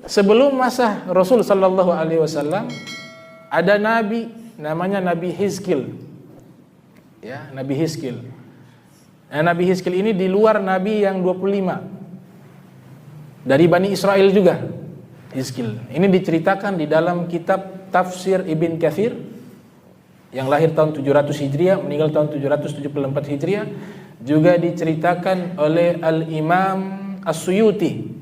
Sebelum masa Rasul sallallahu alaihi wasallam ada nabi namanya Nabi Hizkil. Ya, Nabi Hizkil. Nah, Nabi Hizkil ini di luar nabi yang 25. Dari Bani Israel juga. Hizkil. Ini diceritakan di dalam kitab Tafsir Ibn Katsir yang lahir tahun 700 Hijriah, meninggal tahun 774 Hijriah, juga diceritakan oleh Al-Imam As-Suyuti.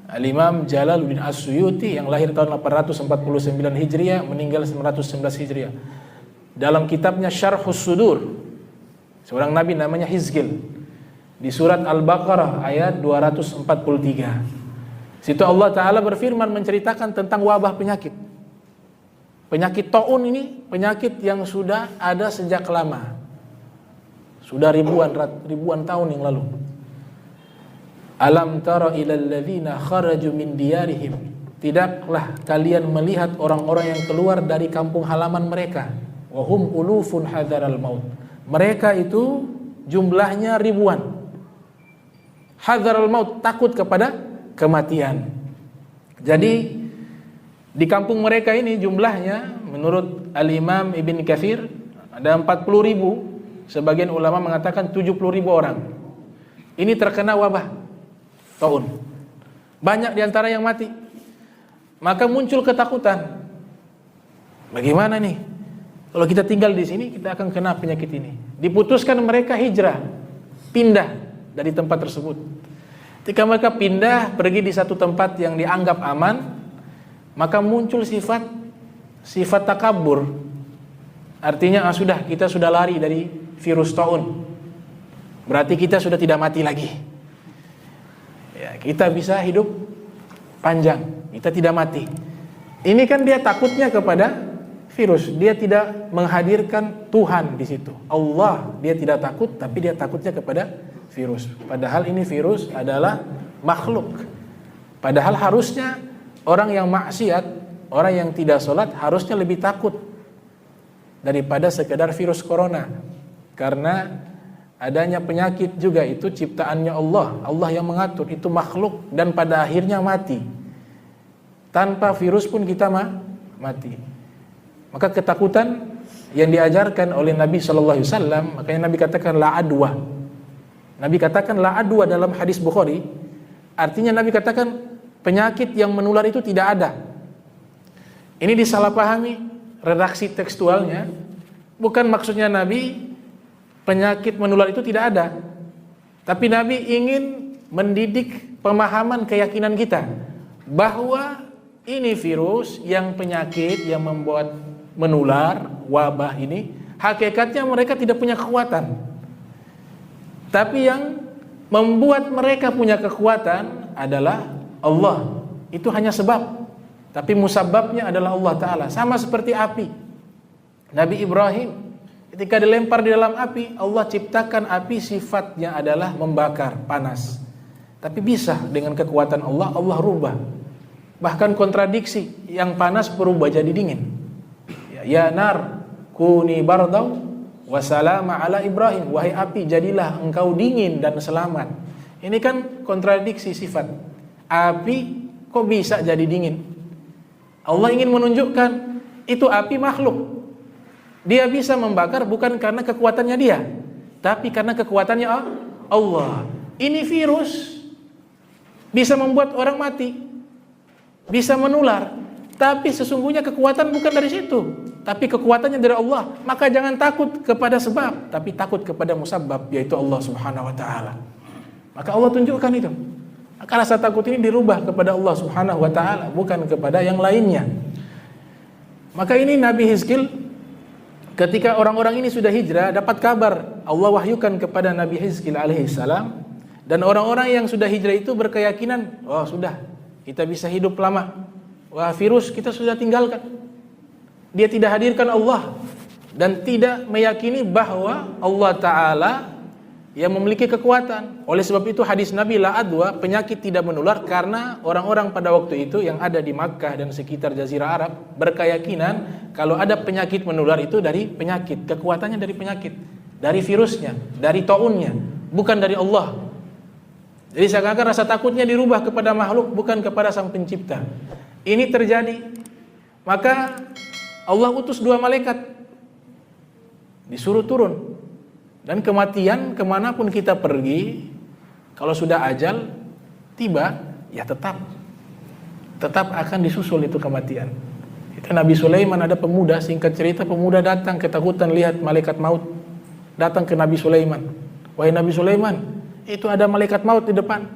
Al-Imam Jalaluddin As-Suyuti yang lahir tahun 849 Hijriah, meninggal 911 Hijriah. Dalam kitabnya Syarhus Sudur, seorang nabi namanya Hizkil, di surat Al-Baqarah ayat 243. Situ Allah Ta'ala berfirman menceritakan tentang wabah penyakit. Penyakit taun ini penyakit yang sudah ada sejak lama. Sudah ribuan tahun yang lalu. Alam tara ilal ladzina kharaju min diyarihim. Tidaklah kalian melihat orang-orang yang keluar dari kampung halaman mereka. Wa hum ulufun hadaral maut. Mereka itu jumlahnya ribuan. Hadaral maut, takut kepada kematian. Jadi di kampung mereka ini jumlahnya menurut Al-Imam Ibn Katsir ada 40.000. Sebagian ulama mengatakan 70.000 orang. Ini terkena wabah taun. Banyak diantara yang mati. Maka muncul ketakutan. Bagaimana nih? Kalau kita tinggal di sini, kita akan kena penyakit ini. Diputuskan mereka hijrah, pindah dari tempat tersebut. Ketika mereka pindah, pergi di satu tempat yang dianggap aman, maka muncul sifat takabur. Artinya sudah, kita sudah lari dari virus taun. Berarti kita sudah tidak mati lagi. Ya, kita bisa hidup panjang, kita tidak mati. Ini kan dia takutnya kepada virus, dia tidak menghadirkan Tuhan di situ. Allah dia tidak takut, tapi dia takutnya kepada virus. Padahal ini virus adalah makhluk. Padahal harusnya orang yang maksiat, orang yang tidak sholat harusnya lebih takut daripada sekedar virus corona. Karena adanya penyakit juga itu ciptaannya Allah. Allah yang mengatur, itu makhluk dan pada akhirnya mati. Tanpa virus pun kita mati. Maka ketakutan yang diajarkan oleh Nabi sallallahu alaihi wasallam, makanya Nabi katakan la adwa. Nabi katakan la adwa dalam hadis Bukhari, artinya Nabi katakan penyakit yang menular itu tidak ada. Ini disalahpahami redaksi tekstualnya. Bukan maksudnya Nabi penyakit menular itu tidak ada. Tapi Nabi ingin mendidik pemahaman keyakinan kita bahwa ini virus yang penyakit yang membuat menular, wabah ini, hakikatnya mereka tidak punya kekuatan. Tapi yang membuat mereka punya kekuatan adalah Allah. Itu hanya sebab. Tapi musababnya adalah Allah Ta'ala. Sama seperti api. Nabi Ibrahim ketika dilempar di dalam api, Allah ciptakan api sifatnya adalah membakar, panas. Tapi bisa dengan kekuatan Allah, Allah rubah. Bahkan kontradiksi, yang panas berubah jadi dingin. Ya nar, kuni bardau wa salama ala Ibrahim. Wahai api, jadilah engkau dingin dan selamat. Ini kan kontradiksi sifat. Api kok bisa jadi dingin? Allah ingin menunjukkan itu api makhluk. Dia bisa membakar bukan karena kekuatannya dia, tapi karena kekuatannya Allah. Ini virus bisa membuat orang mati, bisa menular, tapi sesungguhnya kekuatan bukan dari situ, tapi kekuatannya dari Allah. Maka jangan takut kepada sebab, tapi takut kepada musabab, yaitu Allah Subhanahu wa Ta'ala. Maka Allah tunjukkan itu. Maka rasa takut ini dirubah kepada Allah Subhanahu wa Ta'ala, bukan kepada yang lainnya. Maka ini Nabi Hizkil, ketika orang-orang ini sudah hijrah, dapat kabar, Allah wahyukan kepada Nabi Hizkil alaihissalam, dan orang-orang yang sudah hijrah itu berkeyakinan, oh sudah, kita bisa hidup lama. Wah, virus kita sudah tinggalkan. Dia tidak hadirkan Allah dan tidak meyakini bahwa Allah Ta'ala yang memiliki kekuatan. Oleh sebab itu hadis Nabi la adwa, penyakit tidak menular, karena orang-orang pada waktu itu yang ada di Makkah dan sekitar Jazirah Arab berkeyakinan kalau ada penyakit menular itu dari penyakit, kekuatannya dari penyakit, dari virusnya, dari taunnya, bukan dari Allah. Jadi seakan-akan rasa takutnya dirubah kepada makhluk, bukan kepada Sang Pencipta. Ini terjadi. Maka Allah utus 2 malaikat, disuruh turun. Dan kematian kemanapun kita pergi, kalau sudah ajal tiba, ya tetap akan disusul itu kematian. Itu Nabi Sulaiman, ada pemuda, singkat cerita, pemuda datang ketakutan lihat malaikat maut, datang ke Nabi Sulaiman. Wahai Nabi Sulaiman, itu ada malaikat maut di depan.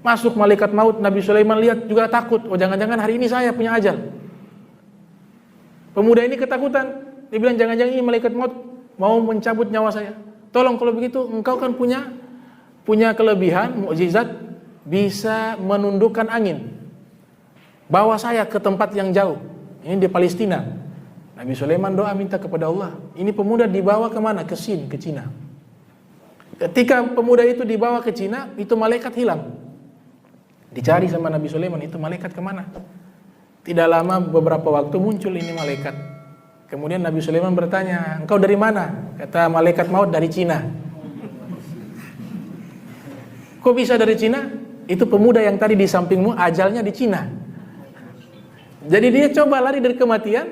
Masuk malaikat maut, Nabi Sulaiman lihat juga takut. Oh, jangan-jangan hari ini saya punya ajal. Pemuda ini ketakutan. Dia bilang, jangan-jangan ini malaikat maut mau mencabut nyawa saya. Tolong, kalau begitu engkau kan punya kelebihan, mukjizat, bisa menundukkan angin. Bawa saya ke tempat yang jauh. Ini di Palestina. Nabi Sulaiman doa minta kepada Allah. Ini pemuda dibawa kemana? Ke Cina. Ketika pemuda itu dibawa ke Cina, itu malaikat hilang. Dicari sama Nabi Sulaiman, itu malaikat kemana? Tidak lama, beberapa waktu muncul ini malaikat. Kemudian Nabi Sulaiman bertanya, engkau dari mana? Kata malaikat maut, dari Cina. Kok bisa dari Cina? Itu pemuda yang tadi di sampingmu, ajalnya di Cina. Jadi dia coba lari dari kematian,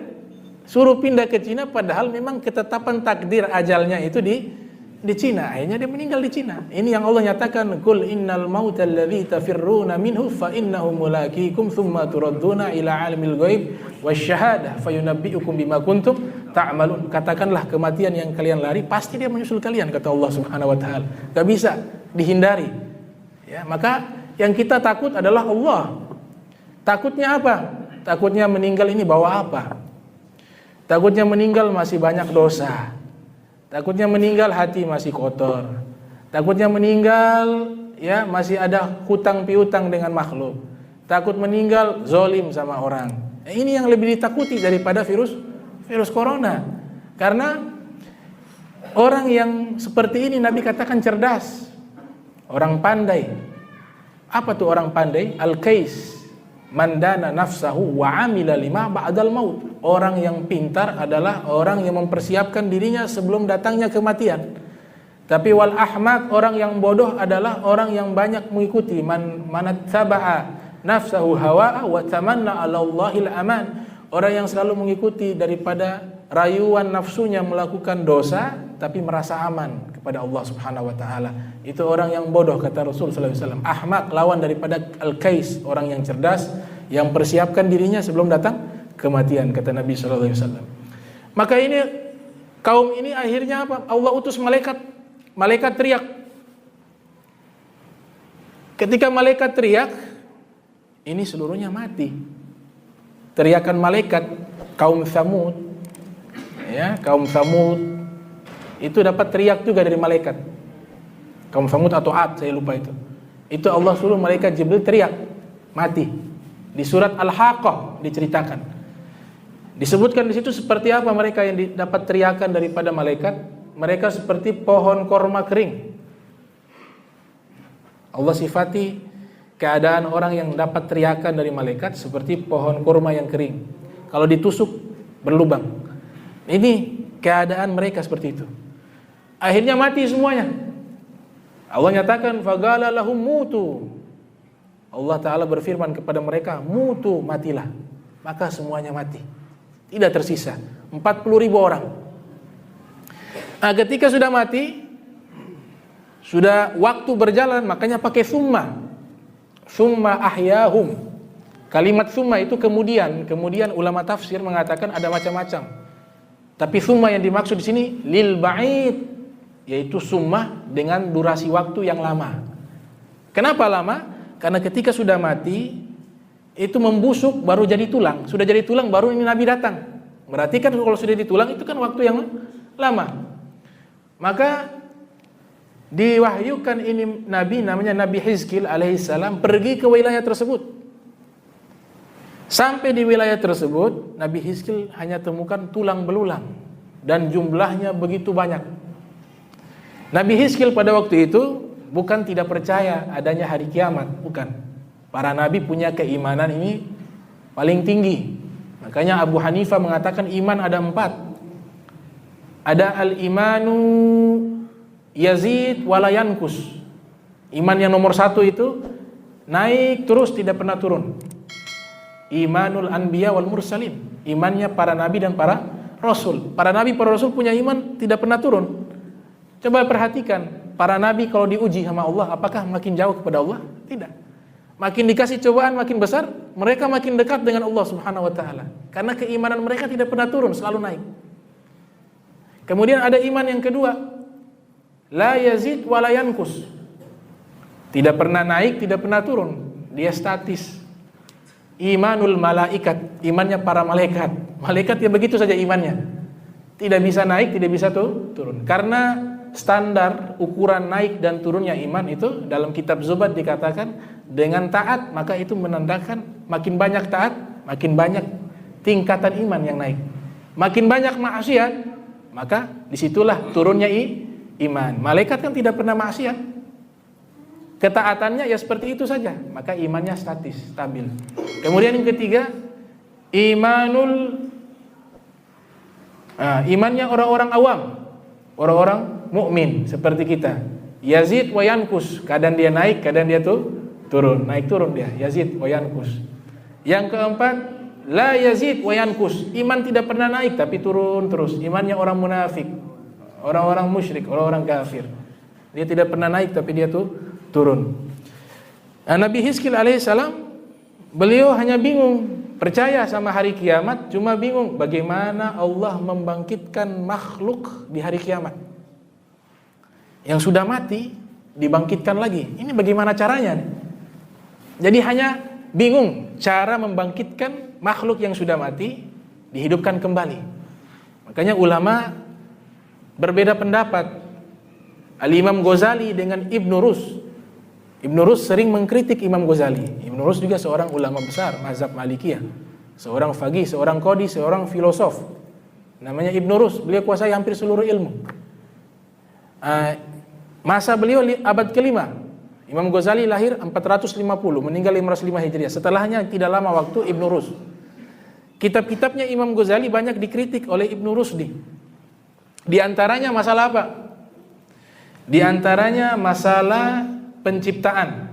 suruh pindah ke Cina, padahal memang ketetapan takdir ajalnya itu di Cina. Akhirnya dia meninggal di Cina. Ini yang Allah nyatakan, qul innal mautal ladzi tafirruna minhu fa innahu mulaqikum tsumma turadduna ila alimil ghaib wasyahadah fayunabbiukum bima kuntum ta'malun. Katakanlah kematian yang kalian lari pasti dia menyusul kalian, kata Allah Subhanahu wa taala. Enggak bisa dihindari. Ya, maka yang kita takut adalah Allah. Takutnya apa? Takutnya meninggal ini bawa apa? Takutnya meninggal masih banyak dosa. Takutnya meninggal hati masih kotor. Takutnya meninggal ya masih ada hutang piutang dengan makhluk. Takut meninggal zolim sama orang. Ini yang lebih ditakuti daripada virus corona. Karena orang yang seperti ini Nabi katakan cerdas, orang pandai. Apa tuh orang pandai? Al-Kais, mandana nafsahu wa amila lima ba'dal maut. Orang yang pintar adalah orang yang mempersiapkan dirinya sebelum datangnya kematian. Tapi wal ahmaq, orang yang bodoh adalah orang yang banyak mengikuti, manattaba'a nafsahu hawa'a wa tamanna 'ala Allahil aman. Orang yang selalu mengikuti daripada rayuan nafsunya melakukan dosa tapi merasa aman kepada Allah Subhanahu wa taala. Itu orang yang bodoh, kata Rasul sallallahu alaihi wasallam. Ahmaq lawan daripada al-kais, orang yang cerdas yang persiapkan dirinya sebelum datang kematian, kata Nabi sallallahu alaihi wasallam. Maka ini kaum ini akhirnya apa? Allah utus malaikat teriak. Ketika malaikat teriak, ini seluruhnya mati. Teriakan malaikat kaum Tsamud, ya, kaum Tsamud itu dapat teriak juga dari malaikat. Kaum Tsamud atau Ad, saya lupa itu. Itu Allah suruh malaikat Jibril teriak, mati. Di surat Al-Haqqah diceritakan. Disebutkan di situ seperti apa mereka yang dapat teriakan daripada malaikat. Mereka seperti pohon korma kering. Allah sifati keadaan orang yang dapat teriakan dari malaikat seperti pohon korma yang kering. Kalau ditusuk berlubang. Ini keadaan mereka seperti itu. Akhirnya mati semuanya. Allah nyatakan fagala lahum mutu. Allah Ta'ala berfirman kepada mereka, mutu, matilah. Maka semuanya mati. Tidak tersisa 40.000 orang. Nah, ketika sudah mati, sudah waktu berjalan, makanya pakai summa ahyahum. Kalimat summa itu kemudian ulama tafsir mengatakan ada macam-macam. Tapi summa yang dimaksud di sini lil ba'id, yaitu summa dengan durasi waktu yang lama. Kenapa lama? Karena ketika sudah mati itu membusuk baru jadi tulang. Sudah jadi tulang baru ini Nabi datang. Berarti kan kalau sudah di tulang itu kan waktu yang lama. Maka diwahyukan ini Nabi, namanya Nabi Hizkil alaihissalam, pergi ke wilayah tersebut. Sampai di wilayah tersebut, Nabi Hizkil hanya temukan tulang belulang dan jumlahnya begitu banyak. Nabi Hizkil pada waktu itu bukan tidak percaya adanya hari kiamat, bukan. Para nabi punya keimanan ini paling tinggi. Makanya Abu Hanifah mengatakan iman ada 4. Ada al-imanu yazid wala yankus. Iman yang nomor 1 itu naik terus, tidak pernah turun. Imanul anbiya wal mursalin. Imannya para nabi dan para rasul. Para nabi, para rasul punya iman tidak pernah turun. Coba perhatikan, para nabi kalau diuji sama Allah, apakah makin jauh kepada Allah? Tidak. Makin dikasih cobaan makin besar, mereka makin dekat dengan Allah Subhanahu wa taala. Karena keimanan mereka tidak pernah turun, selalu naik. Kemudian ada iman yang kedua, la yazid wa la yankus. Tidak pernah naik, tidak pernah turun. Dia statis. Imanul malaikat, imannya para malaikat. Malaikat ya begitu saja imannya. Tidak bisa naik, tidak bisa turun. Karena standar ukuran naik dan turunnya iman itu dalam kitab Zubat dikatakan dengan taat, maka itu menandakan makin banyak taat, makin banyak tingkatan iman yang naik. Makin banyak maksiat, maka disitulah turunnya iman. Malaikat kan tidak pernah maksiat, ketaatannya ya seperti itu saja, maka imannya statis, stabil. Kemudian yang ketiga, imannya orang-orang awam, orang-orang mukmin seperti kita. Yazid wa yankus, kadang dia naik, kadang dia turun, naik turun dia, yazid wa yankus. Yang keempat, la yazid wa yankus, iman tidak pernah naik tapi turun terus. Imannya orang munafik, orang-orang musyrik, orang-orang kafir. Dia tidak pernah naik tapi dia turun. Nah, Nabi Hizkil alaihissalam, beliau hanya bingung, percaya sama hari kiamat, cuma bingung bagaimana Allah membangkitkan makhluk di hari kiamat. Yang sudah mati dibangkitkan lagi. Ini bagaimana caranya? Jadi hanya bingung cara membangkitkan makhluk yang sudah mati dihidupkan kembali. Makanya ulama berbeda pendapat. Al-Imam Ghazali dengan Ibnu Rus. Ibnu Rus sering mengkritik Imam Ghazali. Ibnu Rus juga seorang ulama besar mazhab Malikiyah, seorang faqih, seorang qadhi, seorang filosof. Namanya Ibnu Rus. Beliau kuasai hampir seluruh ilmu. Masa beliau abad kelima. Imam Ghazali lahir 450, meninggal 505 Hijriah. Setelahnya tidak lama waktu Ibnu Rus. Kitab-kitabnya Imam Ghazali banyak dikritik oleh Ibnu Rusdi. Di antaranya masalah apa? Di antaranya masalah penciptaan.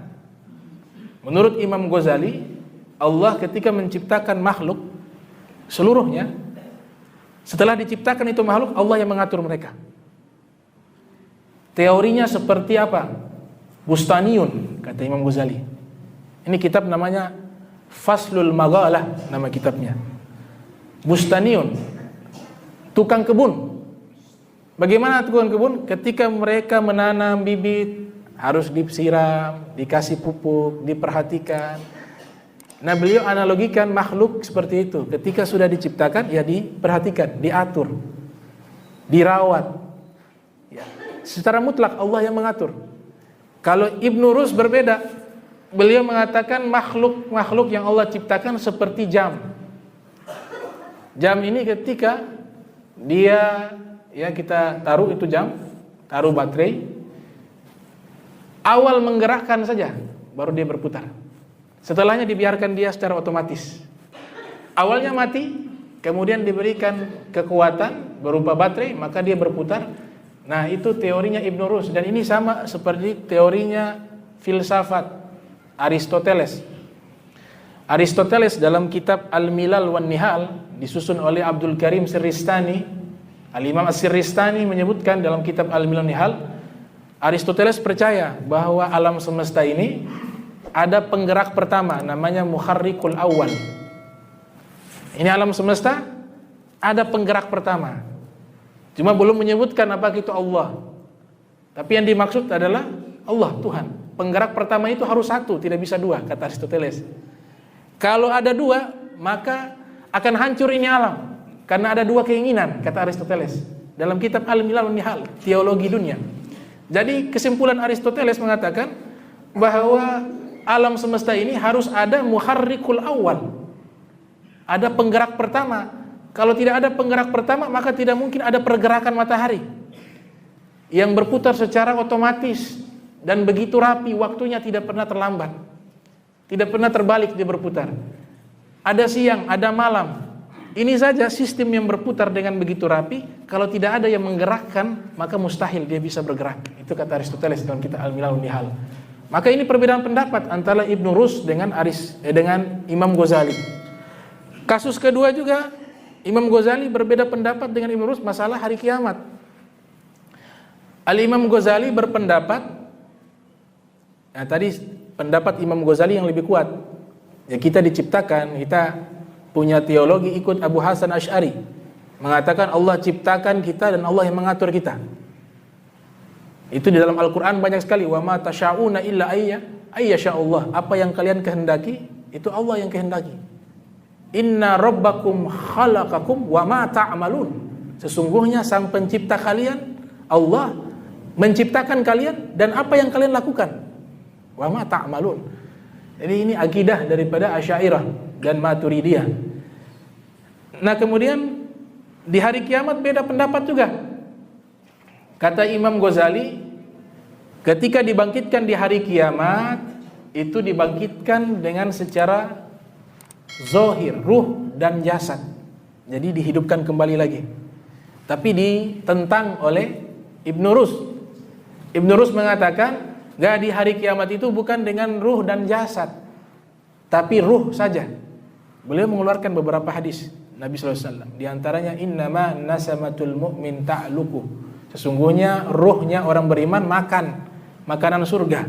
Menurut Imam Ghazali, Allah ketika menciptakan makhluk seluruhnya, setelah diciptakan itu makhluk, Allah yang mengatur mereka. Teorinya seperti apa? Bustaniun, kata Imam Ghazali. Ini kitab namanya Faslul Maghalah, nama kitabnya. Bustaniun, tukang kebun. Bagaimana tukang kebun? Ketika mereka menanam bibit, harus disiram, dikasih pupuk, diperhatikan. Nah, beliau analogikan makhluk seperti itu. Ketika sudah diciptakan, ya diperhatikan, diatur, dirawat. Ya. Secara mutlak Allah yang mengatur. Kalau Ibnu Rus berbeda, beliau mengatakan makhluk yang Allah ciptakan seperti jam. Jam ini ketika dia, ya kita taruh itu jam, taruh baterai, awal menggerakkan saja, baru dia berputar. Setelahnya dibiarkan dia secara otomatis. Awalnya mati, kemudian diberikan kekuatan berupa baterai, maka dia berputar. Nah, itu teorinya Ibnu Rus, dan ini sama seperti teorinya filsafat Aristoteles. Aristoteles dalam kitab Al-Milal wan Nihal disusun oleh Abdul Karim Sirristani. Al-Imam As-Sirristani menyebutkan dalam kitab Al-Milal wan Nihal, Aristoteles percaya bahwa alam semesta ini ada penggerak pertama, namanya muharrikul awal. Ini alam semesta ada penggerak pertama. Cuma belum menyebutkan apa itu Allah. Tapi yang dimaksud adalah Allah, Tuhan. Penggerak pertama itu harus satu, tidak bisa dua, kata Aristoteles. Kalau ada dua, maka akan hancur ini alam. Karena ada dua keinginan, kata Aristoteles. Dalam kitab Al-Milal wan Nihal, teologi dunia. Jadi kesimpulan Aristoteles mengatakan bahwa alam semesta ini harus ada muharrikul awal. Ada penggerak pertama. Kalau tidak ada penggerak pertama, maka tidak mungkin ada pergerakan matahari. yang berputar secara otomatis dan begitu rapi, waktunya tidak pernah terlambat, tidak pernah terbalik dia berputar. Ada siang, ada malam. Ini saja sistem yang berputar dengan begitu rapi, kalau tidak ada yang menggerakkan, maka mustahil dia bisa bergerak. Itu kata Aristoteles dalam kitab Al-Milal Nihal. Maka ini perbedaan pendapat antara Ibnu Rus dengan Imam Ghazali. Kasus kedua juga, Imam Ghazali berbeda pendapat dengan Ibnu Rus masalah hari kiamat. Al-Imam Ghazali berpendapat, nah tadi pendapat Imam Ghazali yang lebih kuat. Ya, kita diciptakan, kita punya teologi ikut Abu Hasan Asy'ari, mengatakan Allah ciptakan kita dan Allah yang mengatur kita. Itu di dalam Al-Quran banyak sekali. Wa ma tasyauna illa ayyasha-Allah. Apa yang kalian kehendaki, itu Allah yang kehendaki. Inna rabbakum khalaqakum wa ma ta'malun. Sesungguhnya sang pencipta kalian, Allah, menciptakan kalian dan apa yang kalian lakukan. Wa ma ta'malun. Jadi ini akidah daripada Asy'ariyah dan Maturidiyah. Nah kemudian di hari kiamat beda pendapat juga. Kata Imam Ghazali, ketika dibangkitkan di hari kiamat, itu dibangkitkan dengan secara zahir, ruh dan jasad. Jadi dihidupkan kembali lagi. Tapi ditentang oleh Ibnu Rus. Ibnu Rus mengatakan, gak, di hari kiamat itu bukan dengan ruh dan jasad, tapi ruh saja. Beliau mengeluarkan beberapa hadis Nabi SAW. Di antaranya, innama nasamatul mu'min ta'luku. Sesungguhnya ruhnya orang beriman makan makanan surga.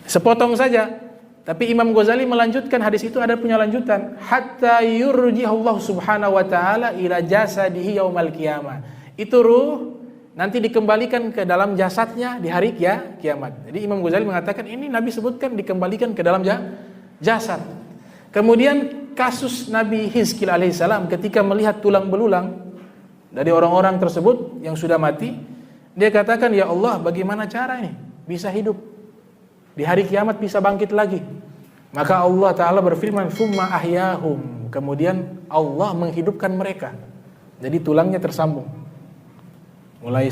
Sepotong saja. Tapi Imam Ghazali melanjutkan hadis itu, ada punya lanjutan. Hatta yurjihullah subhanahu wa ta'ala ila jasadihi yaumal qiyamah. Itu ruh nanti dikembalikan ke dalam jasadnya di hari kiamat. Jadi Imam Ghazali mengatakan ini Nabi sebutkan dikembalikan ke dalam jasad. Kemudian kasus Nabi Hizkil alaihissalam ketika melihat tulang belulang dari orang-orang tersebut yang sudah mati, dia katakan, ya Allah, bagaimana cara ini bisa hidup di hari kiamat, bisa bangkit lagi? Maka Allah Ta'ala berfirman, thumma ahyahum. Kemudian Allah menghidupkan mereka. Jadi tulangnya tersambung, mulai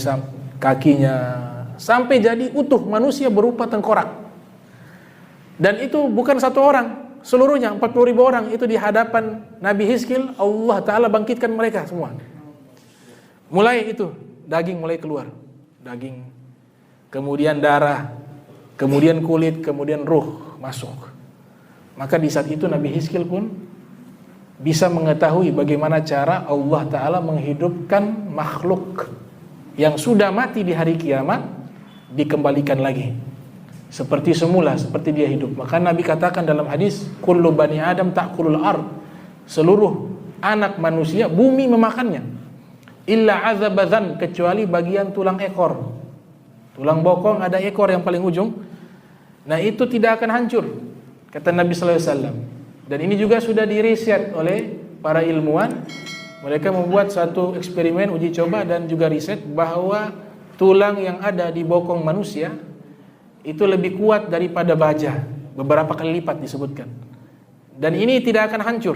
kakinya sampai jadi utuh manusia berupa tengkorak. Dan itu bukan satu orang, seluruhnya 40.000 orang itu di hadapan Nabi Hizkil, Allah Ta'ala bangkitkan mereka semua. Mulai itu daging mulai keluar, daging, kemudian darah, kemudian kulit, kemudian ruh masuk. Maka di saat itu Nabi Hizkil pun bisa mengetahui bagaimana cara Allah Ta'ala menghidupkan makhluk yang sudah mati di hari kiamat, dikembalikan lagi seperti semula, seperti dia hidup. Maka Nabi katakan dalam hadis, kullu bani Adam ta'kulul ard. Seluruh anak manusia bumi memakannya. Illa azabadhan, kecuali bagian tulang ekor. Tulang bokong ada ekor yang paling ujung. Nah itu tidak akan hancur, kata Nabi sallallahu alaihi wasallam. Dan ini juga sudah diriset oleh para ilmuwan. Mereka membuat satu eksperimen uji coba dan juga riset bahwa tulang yang ada di bokong manusia itu lebih kuat daripada baja, beberapa kali lipat disebutkan. Dan ini tidak akan hancur.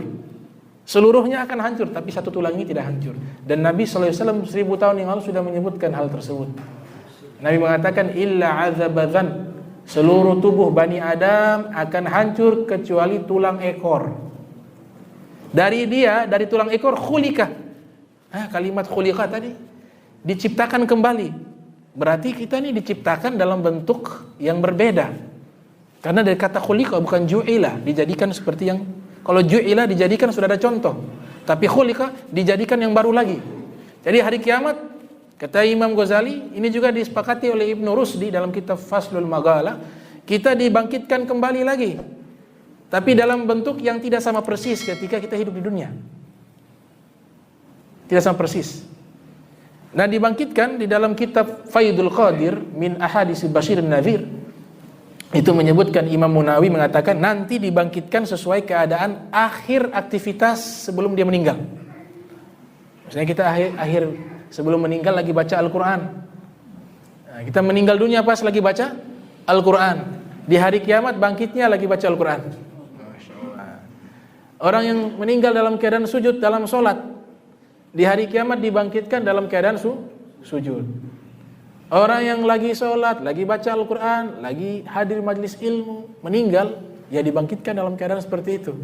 Seluruhnya akan hancur, tapi satu tulang ini tidak hancur. Dan Nabi SAW 1000 tahun yang lalu sudah menyebutkan hal tersebut. Nabi mengatakan, illa azabadhan, seluruh tubuh Bani Adam akan hancur kecuali tulang ekor. Dari tulang ekor khulika. Kalimat khulika tadi, diciptakan kembali. Berarti kita ini diciptakan dalam bentuk yang berbeda. Karena dari kata khulika bukan ju'ila, dijadikan seperti yang, kalau ju'ila dijadikan sudah ada contoh, tapi khulika dijadikan yang baru lagi. Jadi hari kiamat, kata Imam Ghazali, ini juga disepakati oleh Ibnu Rusdi dalam kitab Faslul Maghala, kita dibangkitkan kembali lagi, tapi dalam bentuk yang tidak sama persis ketika kita hidup di dunia. Tidak sama persis. Nah, dibangkitkan di dalam kitab Faidul Qadir min Ahadits Basyir Nadhir, itu menyebutkan, Imam Munawi mengatakan nanti dibangkitkan sesuai keadaan akhir aktivitas sebelum dia meninggal. Misalnya kita akhir sebelum meninggal lagi baca Al-Quran. Nah, kita meninggal dunia pas lagi baca Al-Quran. Di hari kiamat bangkitnya lagi baca Al-Quran. Orang yang meninggal dalam keadaan sujud dalam sholat, di hari kiamat dibangkitkan dalam keadaan sujud. Orang yang lagi sholat, lagi baca Al-Quran, lagi hadir majlis ilmu, meninggal, ya dibangkitkan dalam keadaan seperti itu.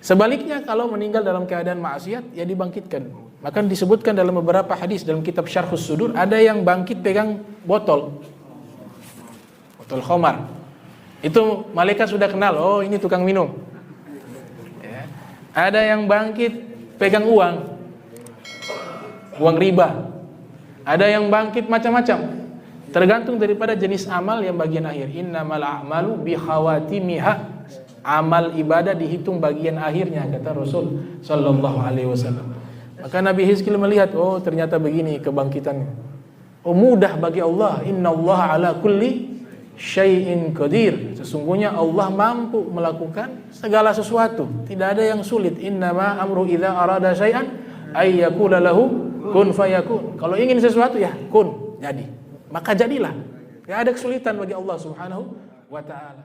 Sebaliknya kalau meninggal dalam keadaan maksiat, ya dibangkitkan. Maka disebutkan dalam beberapa hadis dalam kitab Syarhus Sudur, ada yang bangkit pegang botol khamar. Itu malaikat sudah kenal, oh ini tukang minum. Ya. Ada yang bangkit pegang uang riba. Ada yang bangkit macam-macam. Tergantung daripada jenis amal yang bagian akhir. Innamal a'malu bikhawatimiha. Amal ibadah dihitung bagian akhirnya, kata Rasul sallallahu alaihi wasallam. Maka Nabi Hizkil melihat, oh ternyata begini kebangkitannya. Oh mudah bagi Allah. Innallaha ala kulli syai'in qadir. Sesungguhnya Allah mampu melakukan segala sesuatu. Tidak ada yang sulit. Innama amru idza arada syai'an ay yaqula lahu kun fayakun. Kalau ingin sesuatu ya kun, jadi. Maka jadilah. Tidak ada kesulitan bagi Allah Subhanahu wa taala.